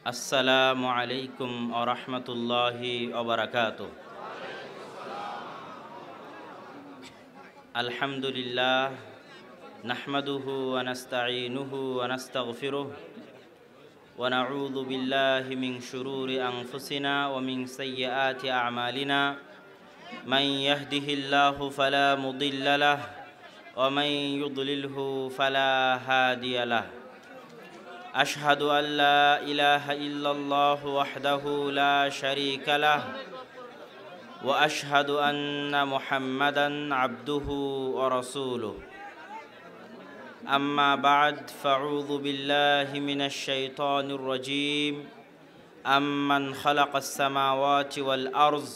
আসসালামু আলাইকুম ওয়া রাহমাতুল্লাহি ওয়া বারাকাতুহু। আলহামদুলিল্লাহ নাহমাদুহু ওয়া নাস্তাঈনুহু ওয়া নাস্তাগফিরুহু ওয়া নাউযু বিল্লাহি মিন শুরুরি আনফুসিনা ওয়া মিন সাইয়্যাতি আ'মালিনা মান ইয়াহদিহিল্লাহু ফালা মুদিল্লা লাহু ওয়া মান ইউদ্লিলহু ফালা হাদিয়া লাহু। আশহাদু আল্লা ইলাহা ইল্লাল্লাহু ওয়াহদাহু লা শারীকা লাহু ওয়া আশহাদু আন্না মুহাম্মাদান আবদুহু ওয়া রাসূলুহু। আম্মা বা'দ ফাআউযু বিল্লাহি মিনাশ শাইতানির রাজীম। আম্মান খালাকাস সামাওয়াতি ওয়াল আরজ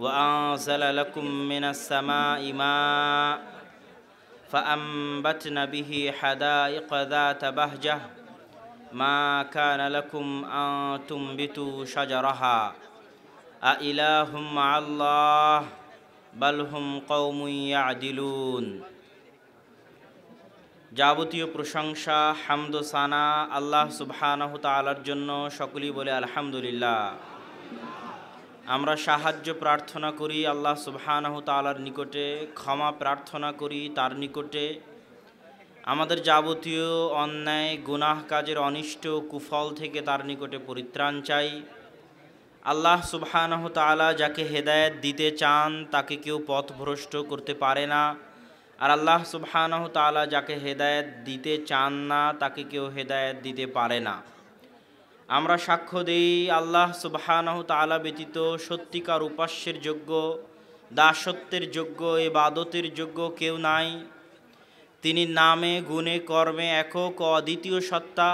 ওয়া আনজালা লাকুম মিনাস সামাই মা'আন ফাআনবাতনা বিহি হাদাইকা যাতা বাহজাহ মা কানা লাকুম আন তুমবিতু শাজারাহা আইলাহুম মা'আল্লাহ বাল হুম কওমুন ইয়াদিলুন। যাবতীয় প্রশংসা হামদ ও সানা আল্লাহ সুবহানাহু তাআলার জন্য, সকলেই বলে আলহামদুলিল্লাহ। আমরা সাহায্য প্রার্থনা করি আল্লাহ সুবহানাহু তাআলার নিকটে, ক্ষমা প্রার্থনা করি তার নিকটে। আমাদের যাবতীয় অন্যায় গুনাহ কাজের অনিষ্ট কুফল থেকে তার নিকটে পরিত্রাণ চাই। আল্লাহ সুবহানাহু তাআলা যাকে হেদায়েত দিতে চান তাকে কেউ পথভ্রষ্ট করতে পারে না, আর আল্লাহ সুবহানাহু তাআলা যাকে হেদায়েত দিতে চান না তাকে কেউ হেদায়েত দিতে পারে না। আমরা সাক্ষ্য দেই আল্লাহ সুবহানাহু তাআলা ব্যতীত সত্যিকার উপাস্যের যোগ্য, দাসত্বের যোগ্য, ইবাদতের যোগ্য কেউ নাই। তিনি নামে গুণে কর্মে একক ও অদ্বিতীয় সত্তা,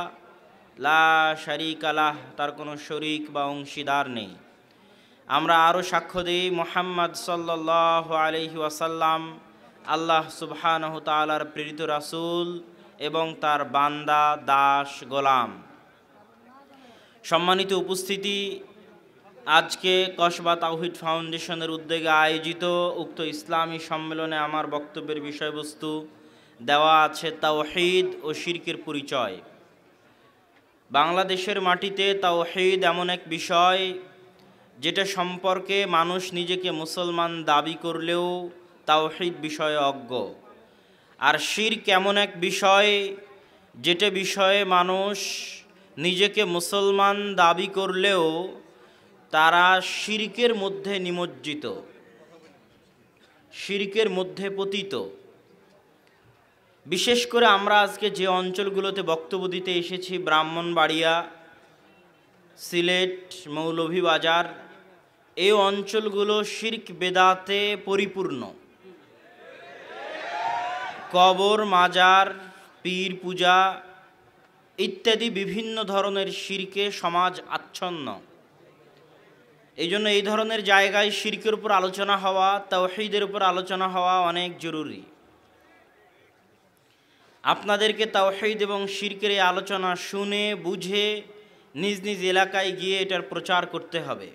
লা শারীকা লাহ, তার কোনো শরীক বা অংশীদার নেই। আমরা আরও সাক্ষ্য দিই মুহাম্মদ সাল্লাল্লাহু আলাইহি ওয়াসাল্লাম আল্লাহ সুবহানাহু তাআলার প্রেরিত রাসূল এবং তার বান্দা, দাস, গোলাম। সম্মানিত উপস্থিতি, আজকে কসবা তাওহীদ ফাউন্ডেশনের উদ্যোগে আয়োজিত উক্ত ইসলামী সম্মেলনে আমার বক্তব্যের বিষয়বস্তু দেওয়া আছে তাওহীদ ও শিরকের পরিচয়। বাংলাদেশের মাটিতে তাওহীদ এমন এক বিষয় যেটা সম্পর্কে মানুষ নিজেকে মুসলমান দাবি করলেও তাওহীদ বিষয়ে অজ্ঞ। আর শিরক এমন এক বিষয় যেটা বিষয়ে মানুষ নিজেকে মুসলমান দাবি করলেও তারা শিরকের মধ্যে নিমজ্জিত, শিরকের মধ্যে পতিত। বিশেষ করে আমরা আজকে যে অঞ্চলগুলোতে বক্তব্য দিতে এসেছি, ব্রাহ্মণবাড়িয়া, সিলেট, মৌলভীবাজার, এই অঞ্চলগুলো শিরক বেদাতে পরিপূর্ণ। কবর, মাজার, পীর পূজা ইত্যাদি বিভিন্ন ধরনের শিরকে সমাজ আচ্ছন্ন। এই জন্য এই ধরনের জায়গায় শিরকের উপর আলোচনা হওয়া, তাওহীদের উপর আলোচনা হওয়া অনেক জরুরি। আপনাদেরকে তাওহীদ এবং শিরকের এই আলোচনা শুনে বুঝে নিজ নিজ এলাকায় গিয়ে এটার প্রচার করতে হবে।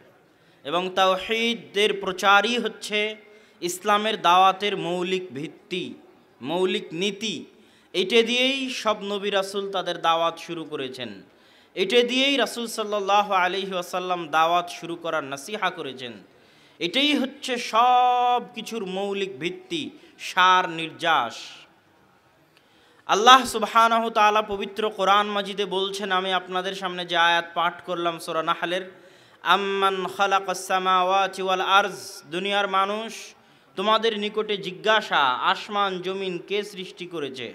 এবং তাওহীদের প্রচারই হচ্ছে ইসলামের দাওয়াতের মৌলিক ভিত্তি, মৌলিক নীতি। এটা দিয়েই সব নবী রাসূল তাদের দাওয়াত শুরু করেছেন, এটা দিয়েই রাসূল সাল্লাল্লাহু আলাইহি ওয়াসাল্লাম দাওয়াত শুরু করার নসিহা করেছেন। এটাই হচ্ছে সব কিছুর মৌলিক ভিত্তি, সার নির্যাস। আল্লাহ সুবহানাহু তাআলা পবিত্র কোরআন মাজিদে বলছেন, আমি আপনাদের সামনে যে আয়াত পাঠ করলাম সূরা নাহলের, আম্মান খালাকাস সামাওয়াতি ওয়াল আরজ, দুনিয়ার মানুষ তোমাদের নিকটে জিজ্ঞাসা আসমান জমিন কে সৃষ্টি করেছে।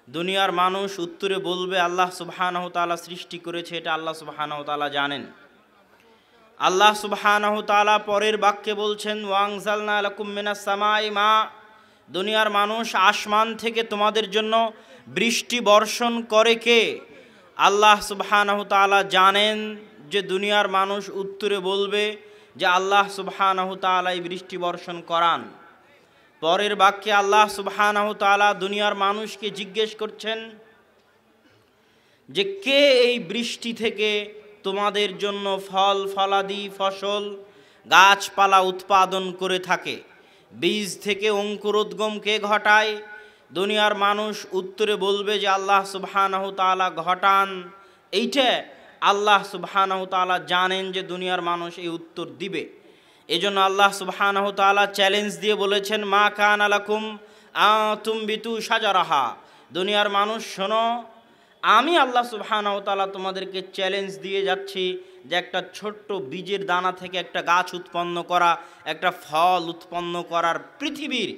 দুনিয়ার মানুষ উত্তরে বলবে আল্লাহ সুবহানাহু তাআলা সৃষ্টি করেছে, এটা আল্লাহ সুবহানাহু তাআলা জানেন। আল্লাহ সুবহানাহু তাআলা পরের বাক্যে বলছেন, ওয়াংজালনা লাকুম মিনাস সামাই মা, দুনিয়ার মানুষ আসমান থেকে তোমাদের জন্য বৃষ্টি বর্ষণ করে কে। আল্লাহ সুবহানাহু তাআলা জানেন যে দুনিয়ার মানুষ উত্তরে বলবে যে আল্লাহ সুবহানাহু তাআলা এই বৃষ্টি বর্ষণ করান। পরের বাক্যে আল্লাহ সুবহানাহু তাআলা দুনিয়ার মানুষকে জিজ্ঞেস করছেন যে কে এই বৃষ্টি থেকে তোমাদের জন্য ফল ফলাদি, ফসল, গাছপালা উৎপাদন করে থাকে, বীজ থেকে অঙ্কুরোদ্গম কে ঘটায়। দুনিয়ার মানুষ উত্তরে বলবে যে আল্লাহ সুবহানাহু তাআলা ঘটান। এইটা আল্লাহ সুবহানাহু তাআলা জানেন যে দুনিয়ার মানুষ এই উত্তর দিবে। এজন্য আল্লাহ সুবহানাহু তাআলা চ্যালেঞ্জ দিয়ে বলেছেন, মা কানা লাকুম তুমবিতু শাজারাহা, দুনিয়ার মানুষ শোনো, আমি আল্লাহ সুবহানাহু তাআলা তোমাদেরকে চ্যালেঞ্জ দিয়ে যাচ্ছি যে একটা ছোট্ট বীজের দানা থেকে একটা গাছ উৎপন্ন করা, একটা ফল উৎপন্ন করার পৃথিবীর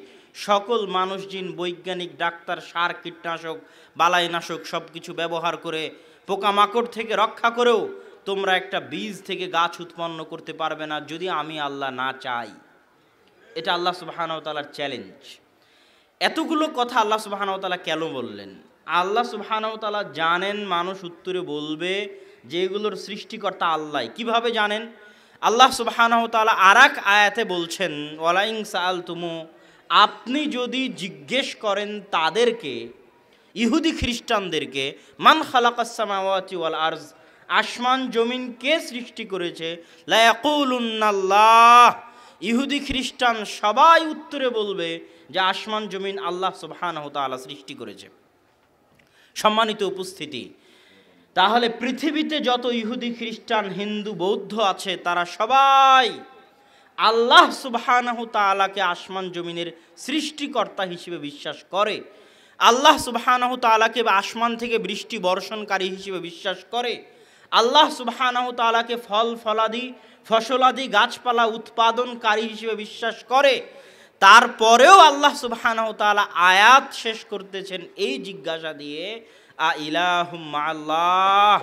সকল মানুষ, জিন, বৈজ্ঞানিক, ডাক্তার, সার, কীটনাশক, বালাইনাশক সব কিছু ব্যবহার করে পোকামাকড় থেকে রক্ষা করেও তোমরা একটা বীজ থেকে গাছ উৎপন্ন করতে পারবে না যদি আমি আল্লাহ না চাই। এটা আল্লাহ সুবহানাহু ওয়া তাআলার চ্যালেঞ্জ। এতগুলো কথা আল্লাহ সুবহানাহু ওয়া তাআলা কেন বললেন? আল্লাহ সুবহানাহু ওয়া তাআলা জানেন মানুষ উত্তরে বলবে যে এগুলোর সৃষ্টিকর্তা আল্লাহ। কিভাবে জানেন? আল্লাহ সুবহানাহু ওয়া তাআলা আরেক আয়াতে বলছেন, ওয়ালাইন সাআলতুমু, আপনি যদি জিজ্ঞেস করেন তাদেরকে, ইহুদি খ্রিস্টানদেরকে, মান খালাকাস সামাওয়াতি ওয়াল আরজ, আসমান জমিন কে সৃষ্টি করেছে, লা ইয়াকুলুন্নাল্লাহ, ইহুদি খ্রিস্টান সবাই উত্তরে বলবে যে আসমান জমিন আল্লাহ সুবহানাহু ওয়া তাআলা সৃষ্টি করেছে। সম্মানিত উপস্থিতি, তাহলে পৃথিবীতে যত ইহুদি খ্রিস্টান হিন্দু বৌদ্ধ আছে তারা সবাই আল্লাহ সুবহানাহু তাআলাকে আসমান জমিনের সৃষ্টিকর্তা হিসেবে বিশ্বাস করে, আল্লাহ সুবহানাহু তাআলাকে আসমান থেকে বৃষ্টি বর্ষণকারী হিসেবে বিশ্বাস করে, আল্লাহ সুবহানাহু তাআলাকে ফল ফলাদি ফসলাদি গাছপালা উৎপাদনকারী হিসেবে বিশ্বাস করে। তারপরেও আল্লাহ সুবহানাহু তাআলা আয়াত শেষ করতেছেন এই জিজ্ঞাসা দিয়ে, আ ইলাহুম মাআল্লাহ,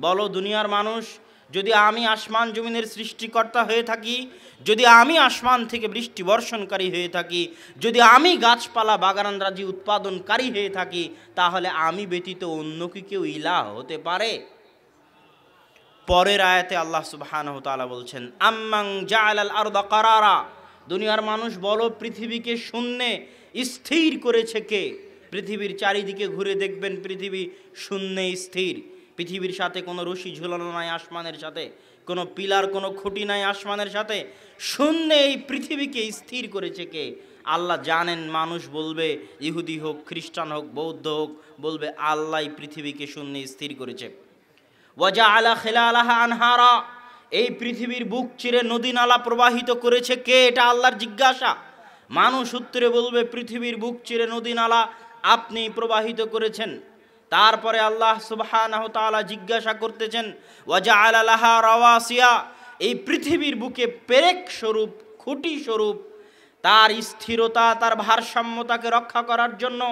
বলো দুনিয়ার মানুষ, যদি আমি আসমান জমিনের সৃষ্টিকর্তা হয়ে থাকি, যদি আমি আসমান থেকে বৃষ্টি বর্ষণকারী হয়ে থাকি, যদি আমি গাছপালা বাগানরাজি উৎপাদনকারী হয়ে থাকি, তাহলে আমি ব্যতীত অন্য কি কেউ ইলাহ হতে পারে? পরের আয়াতে আল্লাহ সুবহানাহু তাআলা বলছেন, আম্মান জাআলাল আরদা কারারা, দুনিয়ার মানুষ বলো পৃথিবীকে শূন্যে স্থির করেছে কে? পৃথিবীর চারিদিকে ঘুরে দেখবেন পৃথিবী শূন্যে স্থির, পৃথিবীর সাথে কোনো রশি ঝুলানো নাই, আসমানের সাথে কোনো পিলার, কোনো খুঁটি নাই আসমানের সাথে, শূন্যে এই পৃথিবীকে স্থির করেছে কে? আল্লাহ জানেন মানুষ বলবে, ইহুদি হোক, খ্রিস্টান হোক, বৌদ্ধ হোক, বলবে আল্লাহ পৃথিবীকে শূন্যে স্থির করেছে। ওয়াজআলা খিলালাহা আনহারা, এই পৃথিবীর বুক চিরে নদী নালা প্রবাহিত করেছে কে? এটা আল্লাহর জিজ্ঞাসা। মানুষ উত্তরে বলবে পৃথিবীর বুক চিরে নদী নালা আপনি প্রবাহিত করেছেন। তারপরে আল্লাহ সুবহানাহু তাআলা জিজ্ঞাসা করতেছেন, ওয়াজআলা লাহা রাওয়াসিয়া, এই পৃথিবীর বুকে পেরেক স্বরূপ, খুঁটি স্বরূপ, তার স্থিরতা, তার ভারসাম্যতাকে রক্ষা করার জন্য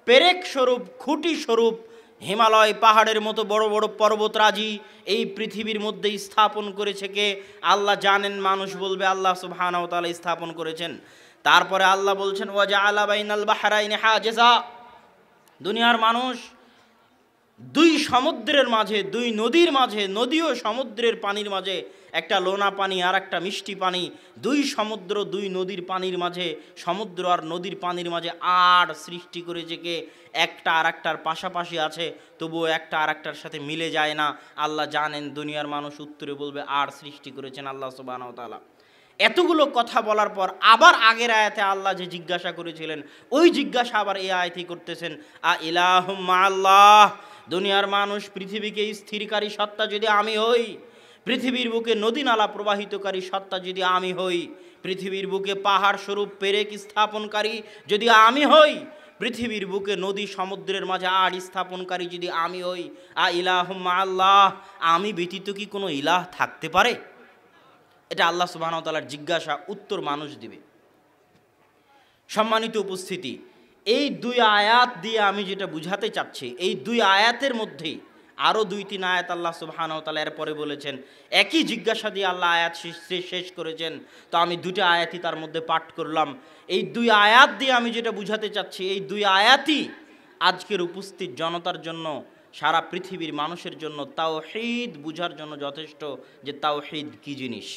পেরেক স্বরূপ, খুঁটি স্বরূপ হিমালয় পাহাড়ের মতো বড় বড় পর্বতরাজি এই পৃথিবীর মধ্যে স্থাপন করেছে কে? আল্লাহ জানেন, মানুষ বলবে আল্লাহ সুবহানাহু ওয়া তাআলা স্থাপন করেছেন। তারপরে আল্লাহ বলছেন, ওয়াজআলা বাইনাল বাহরাইনি হাজিজা, দুনিয়ার মানুষ দুই সমুদ্রের মাঝে, দুই নদীর মাঝে, নদী ও সমুদ্রের পানির মাঝে একটা লোনা পানি আর একটা মিষ্টি পানি, দুই সমুদ্র দুই নদীর পানির মাঝে, সমুদ্র আর নদীর পানির মাঝে আর সৃষ্টি করেছে কে? একটা আর একটার পাশাপাশি আছে, তবুও একটা আর একটার সাথে মিলে যায় না। আল্লাহ জানেন, দুনিয়ার মানুষ উত্তরে বলবে আর সৃষ্টি করেছেন আল্লাহ সুবহানাহু ওয়া তাআলা। এতগুলো কথা বলার পর আবার আগের আয়াতে আল্লাহ যে জিজ্ঞাসা করেছিলেন ওই জিজ্ঞাসা আবার এই আয়াতেই করতেছেন, আ ইলাহুম মাআল্লাহ, দুনিয়ার মানুষ পৃথিবীকে স্থিরকারী সত্তা যদি আমি হই, পৃথিবীর বুকে নদী নালা প্রবাহিতকারী সত্তা যদি আমি হই, পৃথিবীর বুকে পাহাড় স্বরূপ পেরেক স্থাপনকারী যদি আমি হই, পৃথিবীর বুকে নদী সমুদ্রের মাঝে আড় স্থাপনকারী যদি আমি হই, আ ইলাহুম মাআল্লাহ, আমি ব্যতীত কি কোনো ইলাহ থাকতে পারে? এটা আল্লাহ সুবহানাহু ওয়া তাআলার জিজ্ঞাসা, উত্তর মানুষ দিবে। সম্মানিত উপস্থিতি, এই দুই আয়াত দিয়ে আমি যেটা বুঝাতে চাচ্ছি, এই দুই আয়াতের মধ্যে আরও 2-3 আয়াত আল্লাহ সুবহানাহু ওয়া তাআলা এরপরে বলেছেন, একই জিজ্ঞাসা দিয়ে আল্লাহ আয়াত শেষ করেছেন। তো আমি দুটো আয়াতই তার মধ্যে পাঠ করলাম। এই দুই আয়াত দিয়ে আমি যেটা বুঝাতে চাচ্ছি, এই দুই আয়াতই আজকের উপস্থিত জনতার জন্য, সারা পৃথিবীর মানুষের জন্য তাওহীদ বুঝার জন্য যথেষ্ট, যে তাওহীদ কী জিনিস।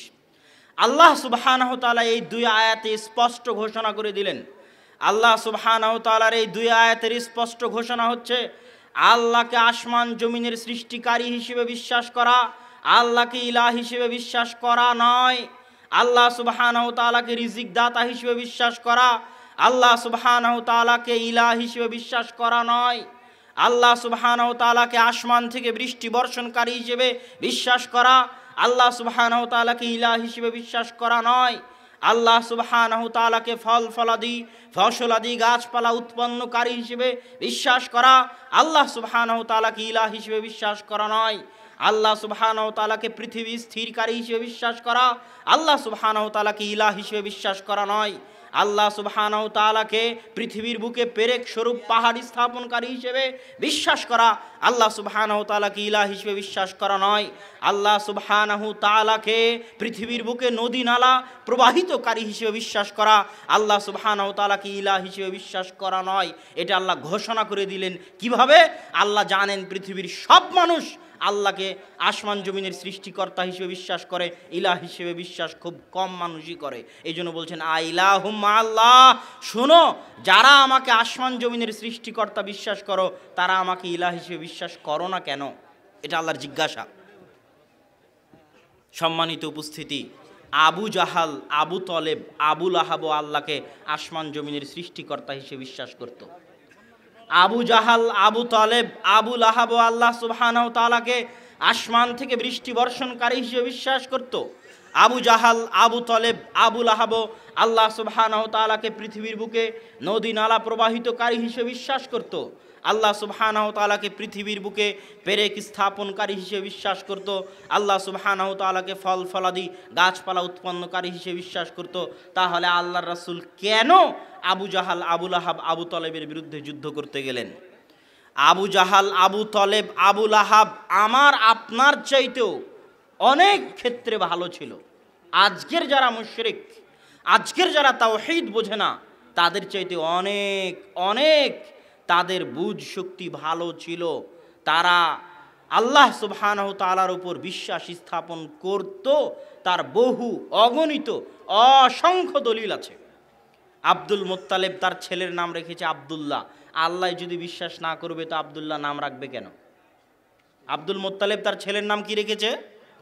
আল্লাহ সুবহানাহু ওয়া তাআলা এই দুই আয়াতে স্পষ্ট ঘোষণা করে দিলেন। আল্লাহ সুবহানাহু ওয়া তাআলার এই দুই আয়াতের স্পষ্ট ঘোষণা হচ্ছে, আল্লাহকে আসমান জমিনের সৃষ্টিকারী হিসেবে বিশ্বাস করা, আল্লাহকে ইলাহ হিসেবে বিশ্বাস করা নয়। আল্লাহ সুবহানাহু ওয়া তাআলাকে রিজিক দাতা হিসেবে বিশ্বাস করা, আল্লাহ সুবহানাহু ওয়া তাআলাকে ইলাহ হিসেবে বিশ্বাস করা নয়। আল্লাহ সুবহানাহু ওয়া তাআলাকে আসমান থেকে বৃষ্টি বর্ষণকারী হিসেবে বিশ্বাস করা, আল্লাহ সুবহানাহু ওয়া তাআলাকে ইলাহ হিসেবে বিশ্বাস করা নয়। আল্লাহ সুবহানাহু ওয়া তাআলাকে ফসলাদি গাছপালা উৎপন্নকারী হিসেবে বিশ্বাস করা, আল্লাহ সুবহানাহু ওয়া তাআলাকে ইলাহ হিসেবে বিশ্বাস করা নয়। আল্লাহ সুবহানাহু ওয়া তাআলাকে পৃথিবী স্থিরকারী হিসেবে বিশ্বাস করা, আল্লাহ সুবহানাহু ওয়া তাআলাকে ইলাহ হিসেবে বিশ্বাস করা নয়। আল্লাহ সুবহানাহু ওয়া তাআলাকে পৃথিবীর বুকে পেরেক স্বরূপ পাহাড় স্থাপনকারী হিসেবে বিশ্বাস করা, আল্লাহ সুবহানাহু ওয়া তাআলাকে ইলাহ হিসেবে বিশ্বাস করা নয়। আল্লাহ সুবহানাহু ওয়া তাআলাকে পৃথিবীর বুকে নদী নালা প্রবাহিতকারী হিসেবে বিশ্বাস করা, আল্লাহ সুবহানাহু ওয়া তাআলাকে ইলাহ হিসেবে বিশ্বাস করা নয়। এটা আল্লাহ ঘোষণা করে দিলেন। কিভাবে? আল্লাহ জানেন পৃথিবীর সব মানুষ আল্লাহকে আসমান জমিনের সৃষ্টিকর্তা হিসেবে বিশ্বাস করে, ইলাহ হিসেবে বিশ্বাস খুব কম মানুষই করে। এই জন্য বলছেন আইলাহুম আল্লাহ, শোনো, যারা আমাকে আসমান জমিনের সৃষ্টিকর্তা বিশ্বাস করো, তারা আমাকে ইলাহ হিসেবে বিশ্বাস করো না কেন? এটা আল্লাহর জিজ্ঞাসা। সম্মানিত উপস্থিতি, আবু জাহাল, আবু তলেব, আবু লাহাব আল্লাহকে আসমান জমিনের সৃষ্টিকর্তা হিসেবে বিশ্বাস করত। আবু জাহাল, আবু তলেব, আবু লাহাব আল্লাহ সুবহানাহু ওয়া তাআলাকে আসমান থেকে বৃষ্টি বর্ষণকারী হিসেবে বিশ্বাস করত। আবু জাহাল, আবু তলেব, আবু লাহাব আল্লাহ সুবহানাহু ওয়া তাআলাকে পৃথিবীর বুকে নদী নালা প্রবাহিতকারী হিসেবে বিশ্বাস করত। আল্লাহ সুবহানাহু ওয়া তাআলাকে পৃথিবীর বুকে পেরেক স্থাপনকারী হিসেবে বিশ্বাস করত। আল্লাহ সুবহানাহু ওয়া তাআলাকে ফলাদি গাছপালা উৎপন্নকারী হিসেবে বিশ্বাস করত। তাহলে আল্লাহর রাসূল কেন আবু জাহাল, আবু লাহাব, আবু তলেবের বিরুদ্ধে যুদ্ধ করতে গেলেন? আবু জাহাল, আবু তলেব, আবু লাহাব আমার আপনার চাইতেও অনেক ক্ষেত্রে ভালো ছিল। আজকের যারা মুশরিক, আজকের যারা তাওহীদ বোঝে না, তাদের চাইতে অনেক অনেক তাদের বুঝ শক্তি ভালো ছিল। তারা আল্লাহ সুবহানাহু ওয়া তাআলার উপর বিশ্বাস স্থাপন করত। তার বহু অগণিত অসংখ্য দলিল আছে। আব্দুল মুত্তালিব তার ছেলের নাম রেখেছে আব্দুল্লাহ। আল্লাহ যদি বিশ্বাস না করবে তো আব্দুল্লাহ নাম রাখবে কেন? আব্দুল মুত্তালিব তার ছেলের নাম কি রেখেছে?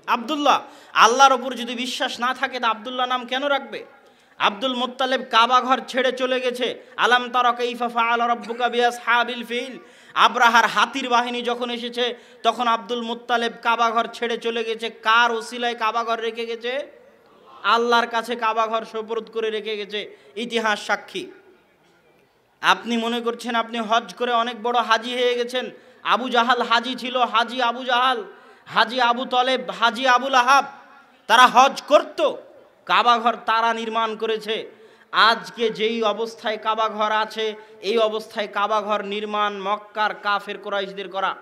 আব্দুল্লাহ। আল্লাহর ওপর যদি বিশ্বাস না থাকে তো আব্দুল্লাহ নাম কেন রাখবে? আব্দুল মুত্তালিব কাবা ঘর ছেড়ে চলে গেছে। আলাম তারা কাইফা ফাআলা রাব্বুকা বিআসহাবিল ফিল, আব্রাহার হাতির বাহিনী যখন এসেছে তখন আব্দুল মুত্তালিব কাবা ঘর ছেড়ে চলে গেছে। কার ওসিলায় কাবা ঘর রেখে গেছে? আল্লাহর কাছে কাবা ঘর সুপরত করে রেখে গেছে। ইতিহাস সাক্ষী। আপনি মনে করছেন আপনি হজ করে অনেক বড় হাজি হয়ে গেছেন। আবু জাহাল হাজি ছিল, হাজি আবু জাহাল, হাজি আবু তলেব, হাজি আবু লাহাব, তারা হজ করত। কাবা ঘর তারা নির্মাণ করেছে। আজকে যেই অবস্থায় কাবা ঘর আছে, এই অবস্থায় কাবা ঘর নির্মাণ মক্কার কাফের কুরাইশদের করা।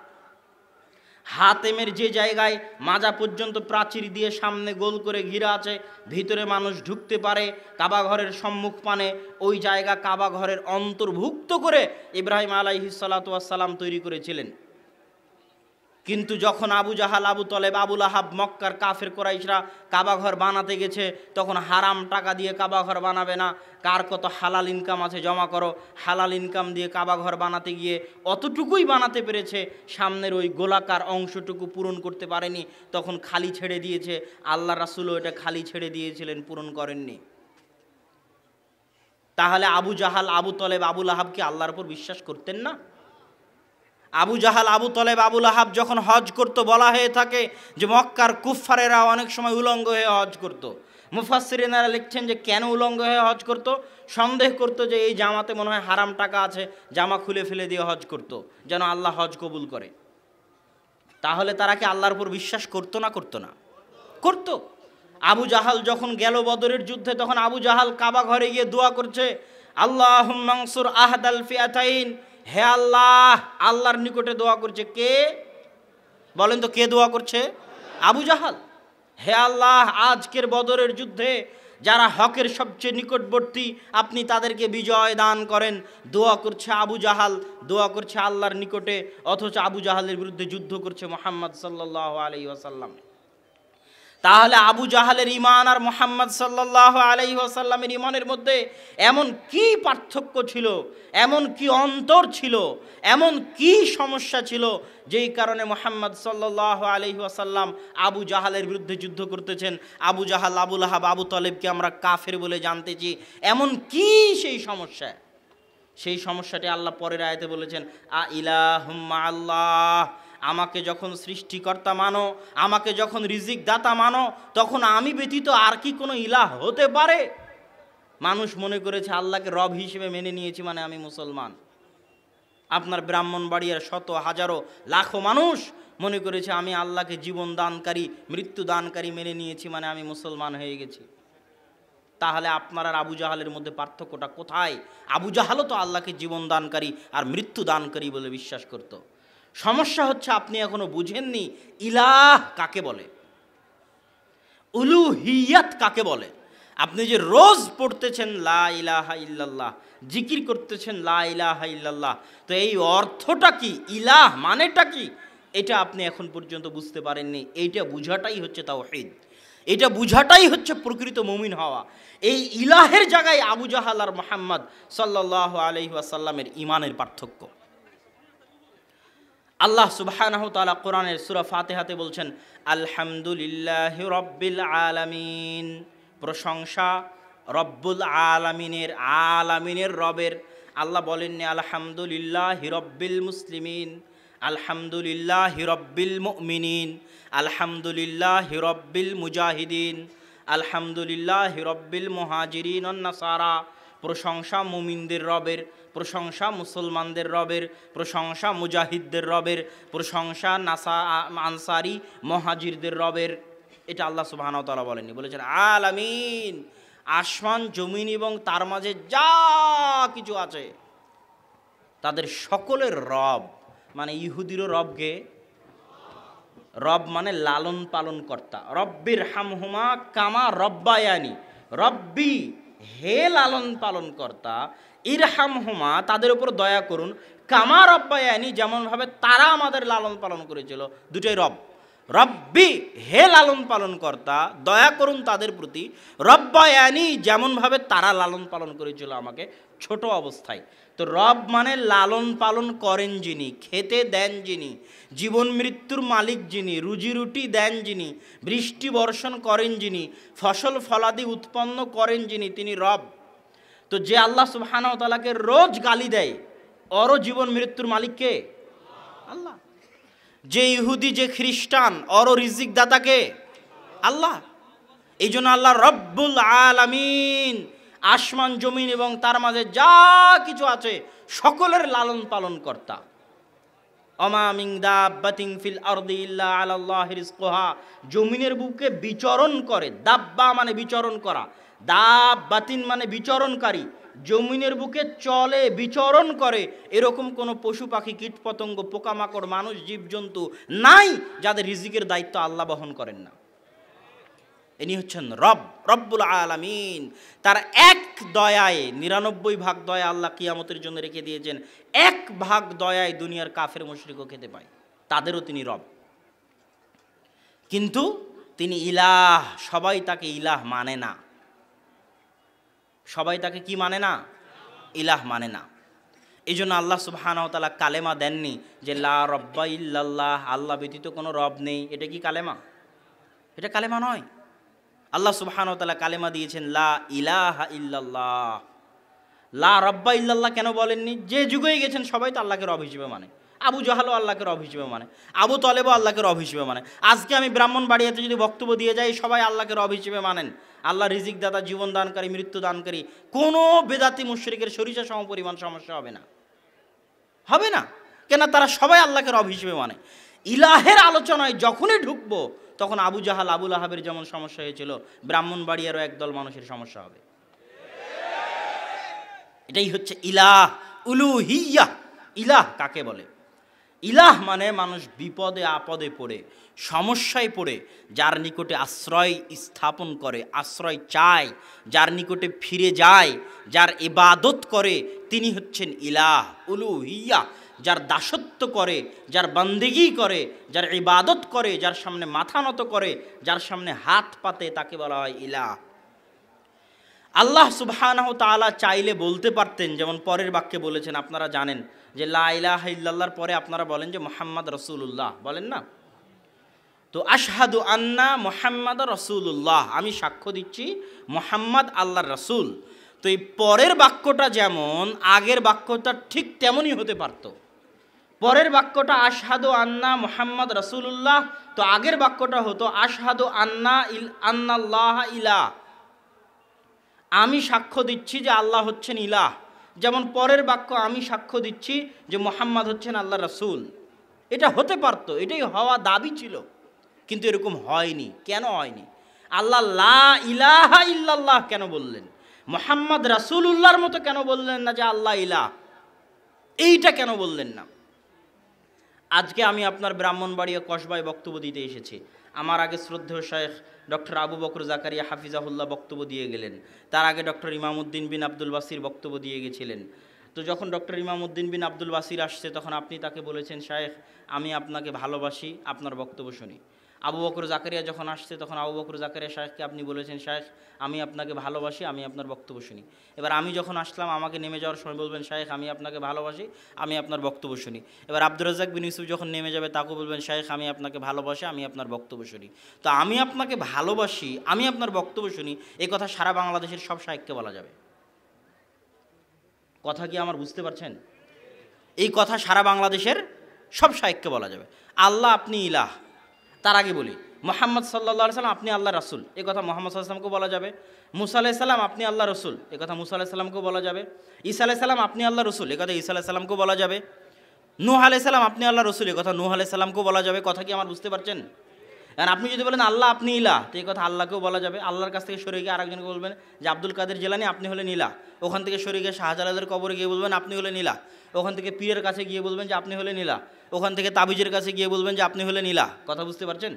হাতেমের যে জায়গায় মাজা পর্যন্ত প্রাচীর দিয়ে সামনে গোল করে ঘিরা আছে, ভিতরে মানুষ ঢুকতে পারে কাবা ঘরের সম্মুখ পানে, ওই জায়গা কাবা ঘরের অন্তর্ভুক্ত করে ইব্রাহিম আলাইহিস সালাতু ওয়াস সালাম তৈরি করেছিলেন। কিন্তু যখন আবু জাহাল, আবু তলেব, আবু লাহাব, মক্কার কাফের কুরাইশরা কাবা ঘর বানাতে গেছে, তখন হারাম টাকা দিয়ে কাবা ঘর বানাবে না, কার কত হালাল ইনকাম আছে জমা করো। হালাল ইনকাম দিয়ে কাবা ঘর বানাতে গিয়ে অতটুকুই বানাতে পেরেছে, সামনের ওই গোলাকার অংশটুকু পূরণ করতে পারেনি, তখন খালি ছেড়ে দিয়েছে। আল্লাহ রাসূলও এটা খালি ছেড়ে দিয়েছিলেন, পূরণ করেননি। তাহলে আবু জাহাল, আবু তলেব, আবু লাহাব কি আল্লাহর উপর বিশ্বাস করতেন না? আবু জাহাল, আবু তলেব, আবু লাহাব যখন হজ করত, বলা হয়ে থাকে যে মক্কার কুফফারেরা অনেক সময় উলঙ্গ হয়ে হজ করত। মুফাসসিরিনেরা লিখছেন যে কেন উলঙ্গ হয়ে হজ করত? সন্দেহ করত যে এই জামাতে মনে হয় হারাম টাকা আছে, জামা খুলে ফেলে দিয়ে হজ করত, যেন আল্লাহ হজ কবুল করে। তাহলে তারা কি আল্লাহর উপর বিশ্বাস করতো না? করতো না? করত। আবু জাহাল যখন গেল বদরের যুদ্ধে, তখন আবু জাহাল কাবা ঘরে গিয়ে দোয়া করছে, আল্লাহুম্মা আনসুর আহদাল ফিআতাইন, হে আল্লাহ। আল্লাহর নিকটে দোয়া করছে কে? বলেন তো কে দোয়া করছে? আবু জাহাল। হে আল্লাহ, আজকের বদরের যুদ্ধে যারা হকের সবচেয়ে নিকটবর্তী, আপনি তাদেরকে বিজয় দান করেন। দোয়া করছে আবু জাহাল, দোয়া করছে আল্লাহর নিকটে, অথচ আবু জাহালের বিরুদ্ধে যুদ্ধ করছে মুহাম্মদ সাল্লাল্লাহু আলাইহি ওয়াসাল্লাম। তাহলে আবু জাহালের ঈমান আর মুহাম্মদ সাল্লাল্লাহু আলাইহি ওয়াসাল্লামের ঈমানের মধ্যে এমন কি পার্থক্য ছিল, এমন কি অন্তর ছিল, এমন কি সমস্যা ছিল, যেই কারণে মুহাম্মদ সাল্লাল্লাহু আলাইহি ওয়াসাল্লাম আবু জাহালের বিরুদ্ধে যুদ্ধ করতেছেন? আবু জাহাল, আবু লাহাব, আবু তলেবকে আমরা কাফের বলে জানতেছি, এমন কি সেই সমস্যা? সেই সমস্যাটি আল্লাহ পরের আয়াতে বলেছেন, আ ইলাহুম্মা আল্লাহ, আমাকে যখন সৃষ্টিকর্তা মানো, আমাকে যখন রিজিক দাতা মানো, তখন আমি ব্যতীত আর কি কোনো ইলাহ হতে পারে? মানুষ মনে করেছে আল্লাহকে রব হিসেবে মেনে নিয়েছি মানে আমি মুসলমান। আপনার ব্রাহ্মণবাড়িয়ার শত হাজারো লাখো মানুষ মনে করেছে আমি আল্লাহকে জীবন দানকারী মৃত্যু দানকারী মেনে নিয়েছি মানে আমি মুসলমান হয়ে গেছি। তাহলে আপনার আর আবু জাহালের মধ্যে পার্থক্যটা কোথায়? আবু জাহালও তো আল্লাহকে জীবন দানকারী আর মৃত্যু দানকারী বলে বিশ্বাস করত। সমস্যা হচ্ছে আপনি এখনো বুঝেননি ইলাহ কাকে বলে, উলুহিয়াত কাকে বলে। আপনি যে রোজ পড়তেছেন লা ইলাহা ইল্লাল্লাহ, জিকির করতেছেন লা ইলাহা ইল্লাল্লাহ, তো এই অর্থটা কি, ইলাহ মানেটা কি, এটা আপনি এখন পর্যন্ত বুঝতে পারেননি। এইটা বুঝাটাই হচ্ছে তাওহীদ, এটা বুঝাটাই হচ্ছে প্রকৃত মুমিন হওয়া। এই ইলাহের জায়গায় আবু জাহাল আর মুহাম্মদ সাল্লাল্লাহু আলাইহি ওয়াসাল্লামের ঈমানের পার্থক্য। আল্লাহ সুবহানাহু ওয়া তাআলা কোরআনের সূরা ফাতিহাতে বলছেন, আলহামদুলিল্লাহি রাব্বিল আলামিন, প্রশংসা রব্বুল আলামিনের, আলামিনের রবের। আল্লাহ বলেননি আলহামদুলিল্লাহি রাব্বিল মুসলিমিন, আলহামদুলিল্লাহি রাব্বিল মুমিনিন, আলহামদুলিল্লাহি রাব্বিল মুজাহিদিন, আলহামদুলিল্লাহি রাব্বিল মুহাজিরিন ওয়ান নাসারা। প্রশংসা মুমিনদের রবের, প্রশংসা মুসলমানদের রবের, প্রশংসা মুজাহিদদের রবের, প্রশংসা আনসারি মহাজিরদের রবের। এটা আল্লাহ সুবহানাহু ওয়া তাআলা বলেননি, বলেছেন আলামিন, আসমান জমিন এবং তার মাঝে যা কিছু আছে তাদের সকলের রব। মানে ইহুদিরও রবকে, রব মানে লালন পালন কর্তা। রব্বির হামহুমা কামা রব্বায়ানি, রব্বি হে লালন পালন কর্তা, ইরহামহুমা তাদের উপর দয়া করুন, কামা রব্বায়ানি যেমনভাবে তারা আমাদের লালন পালন করেছিল। দুটোই রব। রব্বি হে লালন পালন কর্তা, দয়া করুন তাদের প্রতি, রব্বায়ানি যেমনভাবে তারা লালন পালন করেছিল আমাকে ছোট অবস্থায়। তো রব মানে লালন পালন করেন যিনি, খেতে দেন যিনি, জীবন মৃত্যুর মালিক যিনি, রুজি রুটি দেন যিনি, বৃষ্টি বর্ষণ করেন যিনি, ফসল ফলাদি উৎপন্ন করেন যিনি, তিনি রব। তো যে আল্লাহ সুবহানাহু ওয়া তাআলাকে রোজ গালি দেয়, ওরও জীবন মৃত্যুর মালিক কে? আল্লাহ। যে ইহুদি যে খ্রিস্টান, ওরও রিজিক দাতাকে? আল্লাহ। এই জন্য আল্লাহ রব্বুল আলামিন, আসমান জমিন এবং তার মাঝে যা কিছু আছে সকলের লালন পালন কর্তা। ওমা মিন দাব্বাতিন ফিল আরদি ইল্লা আলাল্লাহি রিজকুহা, জমিনের বুকে বিচরণ করে, দাব্বা মানে বিচরণ করা, দাব্বাতিন মানে বিচরণকারী, জমিনের বুকে চলে বিচরণ করে এরকম কোনো পশু পাখি কীট পতঙ্গ পোকামাকড় মানুষ জীবজন্তু নাই যাদের রিজিকের দায়িত্ব আল্লাহ বহন করেন না। ইনি হচ্ছেন রব, রব্বুল আলামিন। তার এক দয়ায় 99 ভাগ দয়া আল্লাহ কিয়ামতের জন্য রেখে দিয়েছেন, এক ভাগ দয়ায় দুনিয়ার কাফের মুশরিকও খেতে পায়, তাদেরও তিনি রব। কিন্তু তিনি ইলাহ, সবাই তাকে ইলাহ মানে না। সবাই তাকে কি মানে না? ইলাহ মানে না। এই জন্য আল্লাহ সুবহানাহু ওয়া তাআলা কালেমা দেননি যে লা রব্বা ইল্লাল্লাহ, আল্লাহ ব্যতীত কোনো রব নেই। এটা কি কালেমা? এটা কালেমা নয়। আল্লাহ সুবহানাহু ওয়া তাআলা কালেমা দিয়েছেন লা ইলাহা ইল্লাল্লাহ। লা রব্বা ইল্লাল্লাহ কেন বলেননি? যে যুগেই গেছেন সবাই তো আল্লাহকে রব হিসেবে মানে। আবু জাহালও আল্লাহকে রব হিসেবে মানে, আবু তলেবও আল্লাহকে রব হিসেবে মানে। আজকে আমি ব্রাহ্মণবাড়িয়াতে যদি বক্তব্য দিয়ে যাই সবাই আল্লাহকে রব হিসেবে মানেন। আল্লাহ রিজিক দাতা, জীবন দানকারী, মৃত্যু দানকারী। কোনো বেদাতি মুশরিকের সরিষা সম পরিমাণ সমস্যা হবে না, হবে না। কেন? তারা সবাই আল্লাহকে রব হিসেবে মানে। ইলাহের আলোচনায় যখনই ঢুকবো তখন আবু জাহাল আবু লাহাবের যেমন সমস্যা হয়েছিল, ব্রাহ্মণবাড়িয়ারও একদল মানুষের সমস্যা হবে। এটাই হচ্ছে ইলাহ, উলুহিয়্যাহ। ইলাহ কাকে বলে? ইলাহ মানে মানুষ বিপদে আপদে পড়ে, সমস্যায় পড়ে যার নিকটে আশ্রয় স্থাপন করে, আশ্রয় চায়, যার নিকটে ফিরে যায়, যার ইবাদত করে, তিনি হচ্ছেন ইলাহ, উলুহিয়্যাহ। যার দাসত্ব করে, যার বান্দেগি করে, যার ইবাদত করে, যার সামনে মাথা নত করে, যার সামনে হাত পাতে, তাকে বলা হয় ইলাহ। আল্লাহ সুবহানাহু তাআলা চাইলে বলতে পারতেন, যেমন পরের বাক্যে বলেছেন, আপনারা জানেন যে লা ইলাহা ইল্লাল্লাহর পরে আপনারা বলেন যে মুহাম্মদ রাসূলুল্লাহ, বলেন না? তো আশহাদু আন্না মুহাম্মাদ রাসূলুল্লাহ, আমি সাক্ষ্য দিচ্ছি মুহাম্মদ আল্লাহর রাসূল। তো এই পরের বাক্যটা যেমন আগের বাক্যটা ঠিক তেমনই হতে পারত। পরের বাক্যটা আশহাদু আন্না মুহাম্মদ রাসূলুল্লাহ, তো আগের বাক্যটা হতো আশহাদু আন্নাল্লাহ ইলাহ, আমি সাক্ষ্য দিচ্ছি যে আল্লাহ হচ্ছেন ইলাহ। যেমন পরের বাক্য আমি সাক্ষ্য দিচ্ছি যে মুহাম্মদ হচ্ছেন আল্লাহ রাসূল। এটা হতে পারত, এটাই হওয়া দাবি ছিল, কিন্তু এরকম হয়নি। কেন হয়নি? আল্লাহ লা ইলাহা ইল্লাল্লাহ কেন বললেন? মুহাম্মদ রাসূলুল্লাহর মতো কেন বললেন না যে আল্লাহ ইলাহ? এইটা কেন বললেন না? আজকে আমি আপনার ব্রাহ্মণবাড়িয়া কসবায় বক্তব্য দিতে এসেছি। আমার আগে শ্রদ্ধেয় শায়েখ ডক্টর আবু বকর জাকারিয়া হাফিজাহুল্লাহ বক্তব্য দিয়ে গেলেন। তার আগে ডক্টর ইমামউদ্দিন বিন আব্দুল বাসির বক্তব্য দিয়ে গেছিলেন। তো যখন ডক্টর ইমামউদ্দিন বিন আব্দুল বাসির আসছে, তখন আপনি তাকে বলেছেন, শায়েখ আমি আপনাকে ভালোবাসি, আপনার বক্তব্য শুনি। আবু বকর জাকারিয়া যখন আসছে, তখন আবু বকর জাকারিয়া শায়েখকে আপনি বলেছেন, শায়েখ আমি আপনাকে ভালোবাসি, আমি আপনার বক্তব্য শুনি। এবার আমি যখন আসলাম, আমাকে নেমে যাওয়ার সময় বলবেন, শায়েখ আমি আপনাকে ভালোবাসি, আমি আপনার বক্তব্য শুনি। এবার আব্দুর রাজ্জাক বিন ইউসুফ যখন নেমে যাবে, তাকে বলবেন, শায়েখ আমি আপনাকে ভালোবাসি, আমি আপনার বক্তব্য শুনি। তো আমি আপনাকে ভালোবাসি, আমি আপনার বক্তব্য শুনি, এই কথা সারা বাংলাদেশের সব শায়েখকে বলা যাবে। কথা কি আমার বুঝতে পারছেন? এই কথা সারা বাংলাদেশের সব শায়েখকে বলা যাবে। আল্লাহ আপনি ইলাহ, তার আগে বলি মুহাম্মদ সাল্লাল্লাহু আলাইহি সাল্লাম আপনি আল্লাহ রাসূল, এই কথা মুহাম্মদ সাল্লাল্লাহু আলাইহি সাল্লামকেও বলা যাবে। মুসা আলাইহিস সালাম আপনি আল্লাহ রসুল, এই কথা মুসা আলাইহিস সালামকেও বলা যাবে। ঈসা আলাইহিস সালাম আপনি আল্লাহ রসুল, এই কথা ঈসা আলাইহিস সালামকেও বলা যাবে। নূহ আলাইহিস সালাম আপনি আল্লাহ রসুল, এই কথা নূহ আলাইহিস সালামকেও বলা যাবে। কথা কি আমার বুঝতে পারছেন? আর আপনি যদি বলেন আল্লাহ আপনি ইলাহ, তো এই কথা আল্লাহকেও বলা যাবে। আল্লাহর কাছ থেকে সরে গিয়ে আরেকজনকে বলবেন যে আব্দুল কাদের জিলানী আপনি হলেন ইলাহ। ওখান থেকে সরে গিয়ে শাহজালালের কবরে গিয়ে বলবেন আপনি হলেন ইলাহ। ওখান থেকে পীরের কাছে গিয়ে বলবেন যে আপনি হলেন ইলাহ। ওখান থেকে তাবিজের কাছে গিয়ে বলবেন যে আপনি হলেন ইলাহ। কথা বুঝতে পারছেন?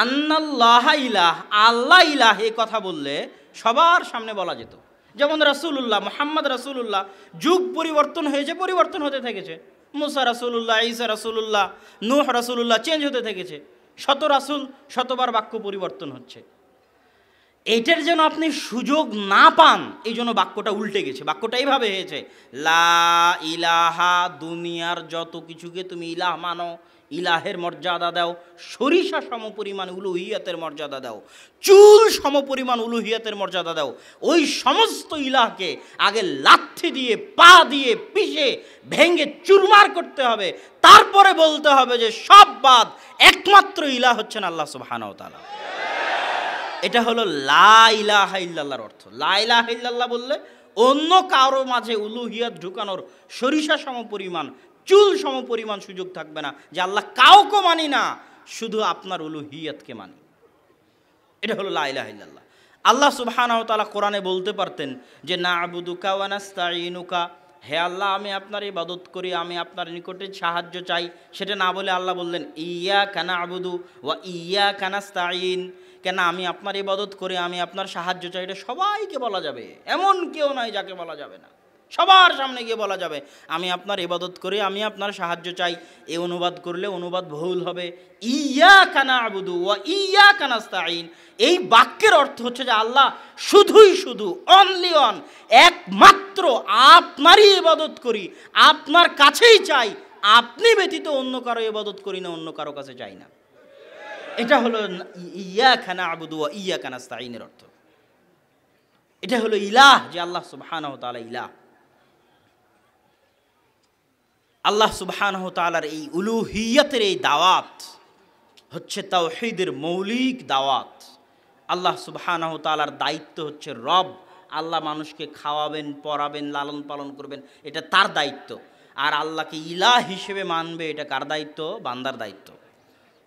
আন্নাল্লাহ ইলাহ, আল্লাহ ইলাহ, এই কথা বললে সবার সামনে বলা যেত। যেমন রাসূলুল্লাহ মুহাম্মদ রাসূলুল্লাহ, যুগ পরিবর্তন হয়েছে, পরিবর্তন হতে থেকেছে। মুসা রাসূলুল্লাহ, ঈসা রাসূলুল্লাহ, নূহ রাসূলুল্লাহ, চেঞ্জ হতে থেকেছে। শত রাসূল, শতবার বাক্য পরিবর্তন হচ্ছে। এইটার যেন আপনি সুযোগ না পান, এই জন্য বাক্যটা উল্টে গেছে। বাক্যটা এইভাবে হয়েছে, লা ইলাহা, দুনিয়ার যত কিছুকে তুমি ইলাহ মানো, ইলাহের মর্যাদা দাও, সরিষা সমপরিমাণ উলুহিয়াতের মর্যাদা দাও, চুল সমপরিমাণ উলুহিয়াতের মর্যাদা দাও, ওই সমস্ত ইলাহকে আগে লাথি দিয়ে, পা দিয়ে, পিষে ভেঙে চুরমার করতে হবে। তারপরে বলতে হবে যে সব বাদ, একমাত্র ইলাহ হচ্ছেন আল্লাহ সুবহানাহু ওয়া তাআলা। এটা হলো লা ইলাহা ইল্লাল্লাহর অর্থ। লা ইলাহা ইল্লাল্লাহ বললে অন্য কারো মাঝে উলুহিয়াত ঢুকানোর সরিষা সমপরিমাণ, চুল সমপরিমাণ সুযোগ থাকবে না যে আল্লাহ কাউকে মানি না, শুধু আপনার উলুহিয়াতকে মানি। এটা হলো লা ইলাহা ইল্লাল্লাহ। আল্লাহ সুবহানাহু ওয়া তাআলা কোরআনে বলতে পারতেন যে না'বুদুকা ওয়া নাস্তাঈনুকা, হে আল্লাহ আমি আপনার ইবাদত করি, আমি আপনার নিকটে সাহায্য চাই। সেটা না বলে আল্লাহ বললেন ইয়্যাকা না'বুদু ওয়া ইয়্যাকা নাস্তাঈন। কেন? আমি আপনার ইবাদত করি, আমি আপনার সাহায্য চাই, এটা সবাইকে বলা যাবে, এমন কেউ নাই যাকে বলা যাবে না। সবার সামনে গিয়ে বলা যাবে আমি আপনার ইবাদত করি, আমি আপনার সাহায্য চাই। এই অনুবাদ করলে অনুবাদ ভুল হবে। ইয়্যাকা না'বুদু ওয়া ইয়্যাকা নাস্তাঈন, এই বাক্যের অর্থ হচ্ছে যে আল্লাহ শুধুই শুধু, অনলি অন, একমাত্র আপনারই ইবাদত করি, আপনার কাছেই চাই, আপনি ব্যতীত অন্য কারো ইবাদত করি না, অন্য কারো কাছে চাই না। এটা হলো ইয়্যাকা না'বুদু ওয়া ইয়্যাকা নাস্তাঈনের অর্থ। এটা হলো ইলাহ, যে আল্লাহ সুবহানাহু ওয়া তাআলা ইলাহ। আল্লাহ সুবহানাহু ওয়া তাআলার এই উলুহিয়াতের এই দাওয়াত হচ্ছে তাওহীদের মৌলিক দাওয়াত। আল্লাহ সুবহানাহু ওয়া তাআলার দায়িত্ব হচ্ছে রব। আল্লাহ মানুষকে খাওয়াবেন, পড়াবেন, লালন পালন করবেন, এটা তার দায়িত্ব। আর আল্লাহকে ইলাহ হিসেবে মানবে, এটা কার দায়িত্ব? বান্দার দায়িত্ব।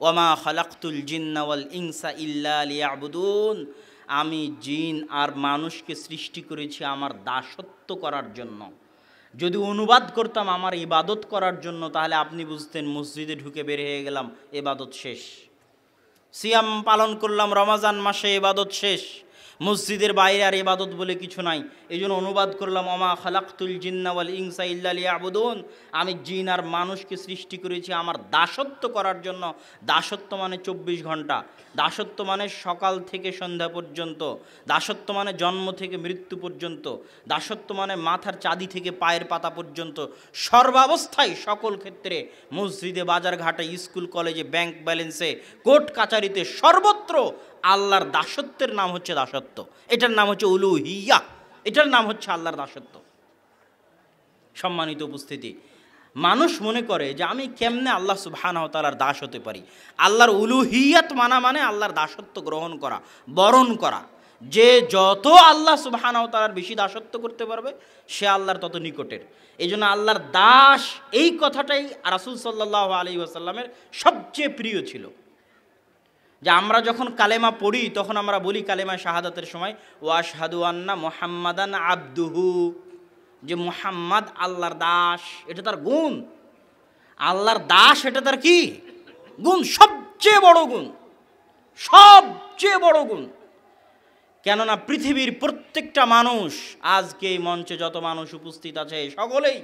ওয়ামা খালাকতুল জিন্না ওয়াল ইনসা ইল্লা লিয়াবুদুন, আমি জিন আর মানুষকে সৃষ্টি করেছি আমার দাসত্ব করার জন্য। যদি অনুবাদ করতাম আমার ইবাদত করার জন্য, তাহলে আপনি বুঝতেন মসজিদে ঢুকে বের হয়ে গেলাম, ইবাদত শেষ। সিয়াম পালন করলাম রমজান মাসে, ইবাদত শেষ। মসজিদের বাইরে আর ইবাদত বলে কিছু নাই। এই জন্য অনুবাদ করলাম ওমা খালাকতুল জিন্না ওয়াল ইনসা ইল্লা লিয়াবুদুন, আমি জিন আর মানুষকে সৃষ্টি করেছি আমার দাসত্ব করার জন্য। দাসত্ব মানে 24 ঘন্টা, দাসত্ব মানে সকাল থেকে সন্ধ্যা পর্যন্ত, দাসত্ব মানে জন্ম থেকে মৃত্যু পর্যন্ত, দাসত্ব মানে মাথার চাঁদি থেকে পায়ের পাতা পর্যন্ত, সর্বাবস্থায় সকল ক্ষেত্রে, মসজিদে, বাজার ঘাটে, স্কুল কলেজে, ব্যাংক ব্যালেন্সে, কোর্ট কাচারিতে, সর্বত্র আল্লাহর দাসত্বের নাম হচ্ছে দাসত্ব, এটার নাম হচ্ছে উলুহিয়া, এটার নাম হচ্ছে আল্লাহর দাসত্ব। সম্মানিত উপস্থিতি, মানুষ মনে করে যে আমি কেমনে আল্লাহ সুবহানাহু ওয়া তাআলার দাস হতে পারি। আল্লাহর উলুহিয়াত মানা মানে আল্লাহর দাসত্ব গ্রহণ করা, বরণ করা। যে যত আল্লাহ সুবহানাহু ওয়া তাআলার বেশি দাসত্ব করতে পারবে সে আল্লাহর তত নিকটের। এই জন্য আল্লাহর দাস এই কথাটাই রাসূল সাল্লাল্লাহু আলাইহি ওয়াসাল্লামের সবচেয়ে প্রিয় ছিল। যে আমরা যখন কালেমা পড়ি তখন আমরা বলি কালেমা শাহাদাতের সময়, ওয়া আশহাদু আন্না মুহাম্মাদান আবদুহু, যে মুহাম্মদ আল্লাহর দাস, এটা তার গুণ। আল্লাহর দাস এটা তার কি গুণ? সবচেয়ে বড় গুণ, সবচেয়ে বড় গুণ। কেননা পৃথিবীর প্রত্যেকটা মানুষ, আজকে এই মঞ্চে যত মানুষ উপস্থিত আছে সকলেই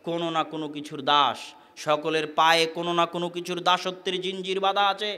কোনো না কোনো কিছুর দাস। সকলের পায়ে কোনো না কোনো কিছুর দাসত্বের জিঞ্জির বাঁধা আছে।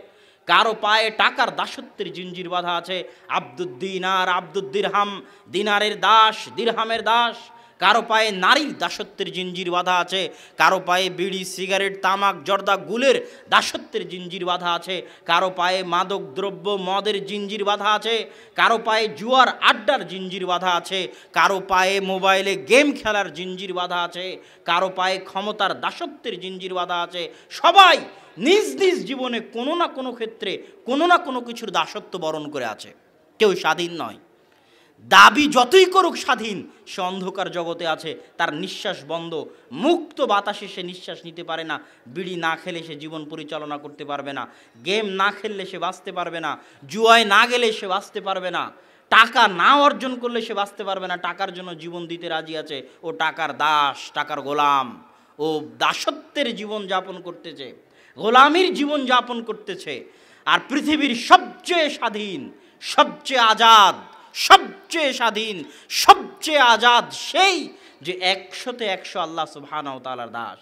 কারো পায়ে টাকার দাসত্বের জিঞ্জির বাঁধা আছে, আব্দুদ্দিনার, আব্দুদ্দিরহাম, দিনারের দাস, দিরহামের দাস। কারো পায়ে নারীর দাসত্বের জিঞ্জির বাঁধা আছে, কারো পায়ে বিড়ি, সিগারেট, তামাক, জর্দা, গুলের দাসত্বের জিঞ্জির বাঁধা আছে, কারো পায়ে মাদক দ্রব্য, মদের জিঞ্জির বাঁধা আছে, কারো পায়ে জুয়ার আড্ডার জিঞ্জির বাঁধা আছে, কারো পায়ে মোবাইলে গেম খেলার জিঞ্জির বাঁধা আছে, কারো পায়ে ক্ষমতার দাসত্বের জিঞ্জির বাঁধা আছে। সবাই নিজ নিজ জীবনে কোনো না কোনো ক্ষেত্রে কোনো না কোনো কিছুর দাসত্ব বরণ করে আছে। কেউ স্বাধীন নয়। দাবি যতই করুক স্বাধীন, সে অন্ধকার জগতে আছে, তার নিঃশ্বাস বন্ধ, মুক্ত বাতাসে সে নিঃশ্বাস নিতে পারে না। বিড়ি না খেলে সে জীবন পরিচালনা করতে পারবে না, গেম না খেললে সে বাঁচতে পারবে না, জুয়ায় না গেলে সে বাঁচতে পারবে না, টাকা না অর্জন করলে সে বাঁচতে পারবে না। টাকার জন্য জীবন দিতে রাজি আছে, ও টাকার দাস, টাকার গোলাম, ও দাসত্বের জীবন যাপন করতেছে, গোলামির জীবন যাপন করতেছে। আর পৃথিবীর সবচেয়ে স্বাধীন, সবচেয়ে আজাদ, সবচেয়ে স্বাধীন, সবচেয়ে আজাদ সেই যে 100-তে 100 আল্লাহ সুবহানাহু ওয়া তাআলার দাস।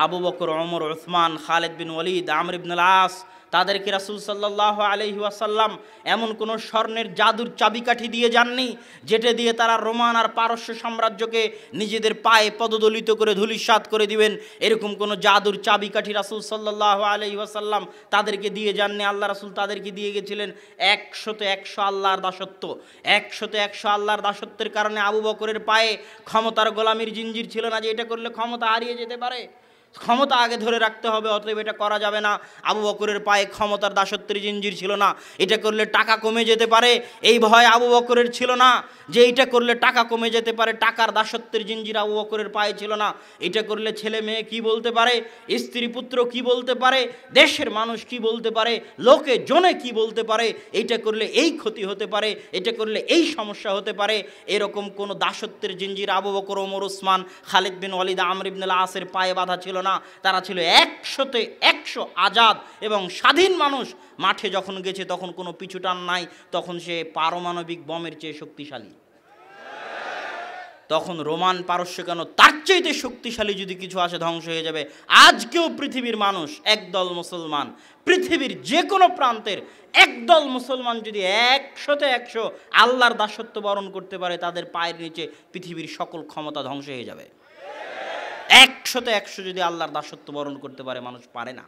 আবু বকর, ওমর, উসমান, খালিদ বিন ওয়ালিদ, আমর ইবনে আল-আস, তাদেরকে রাসূল সাল্লাল্লাহু আলাইহি ওয়াসাল্লাম এমন কোনো স্বর্ণের জাদুর চাবিকাঠি দিয়ে যাননি যেটা দিয়ে তারা রোমান আর পারস্য সাম্রাজ্যকে নিজেদের পায়ে পদদলিত করে ধূলিসাৎ করে দিবেন। এরকম কোনো জাদুর চাবিকাঠি রাসূল সাল্লাল্লাহু আলাইহি ওয়াসাল্লাম তাদেরকে দিয়ে যাননি। আল্লাহ রাসূল তাদেরকে দিয়ে গেছিলেন 100-তে 100 আল্লাহর দাসত্ব। 100-তে 100 আল্লাহর দাসত্বের কারণে আবু বকরের পায়ে ক্ষমতার গোলামির জিঞ্জির ছিল না, যে এটা করলে ক্ষমতা হারিয়ে যেতে পারে, ক্ষমতা আগে ধরে রাখতে হবে, অতএব এটা করা যাবে না। আবু বকরের পায়ে ক্ষমতার দাসত্বের জিঞ্জির ছিল না, এটা করলে টাকা কমে যেতে পারে এই ভয় আবু বকরের ছিল না, যে এইটা করলে টাকা কমে যেতে পারে। টাকার দাসত্বের জিঞ্জির আবু বকরের পায়ে ছিল না। এটা করলে ছেলে মেয়ে কি বলতে পারে, স্ত্রী পুত্র কি বলতে পারে, দেশের মানুষ কি বলতে পারে, লোকে জনে কি বলতে পারে, এইটা করলে এই ক্ষতি হতে পারে, এটা করলে এই সমস্যা হতে পারে। এরকম কোনো দাসত্বের জিঞ্জির আবু বকর, ওমর, উসমান, খালিদ বিন ওয়ালিদ, আমর ইবনে আল-আসের পায়ে বাঁধা ছিল না। তারা ছিল 100-তে 100 আজাদ এবং স্বাধীন মানুষ। মাঠে যখন গেছে তখন কোনো পিছুটান নাই, তখন সে পারমাণবিক বোমের চেয়ে শক্তিশালী। তখন রোমান পারস্য কেন, তার চাইতে শক্তিশালী যদি কিছু আসে ধ্বংস হয়ে যাবে। আজকেও পৃথিবীর মানুষ একদল মুসলমান, পৃথিবীর যে কোনো প্রান্তের একদল মুসলমান যদি 100-তে 100 আল্লাহর দাসত্ব বরণ করতে পারে, তাদের পায়ের নিচে পৃথিবীর সকল ক্ষমতা ধ্বংস হয়ে যাবে। 100-তে 100 যদি আল্লাহর দাসত্ব বরণ করতে পারে, মানুষ পারে না।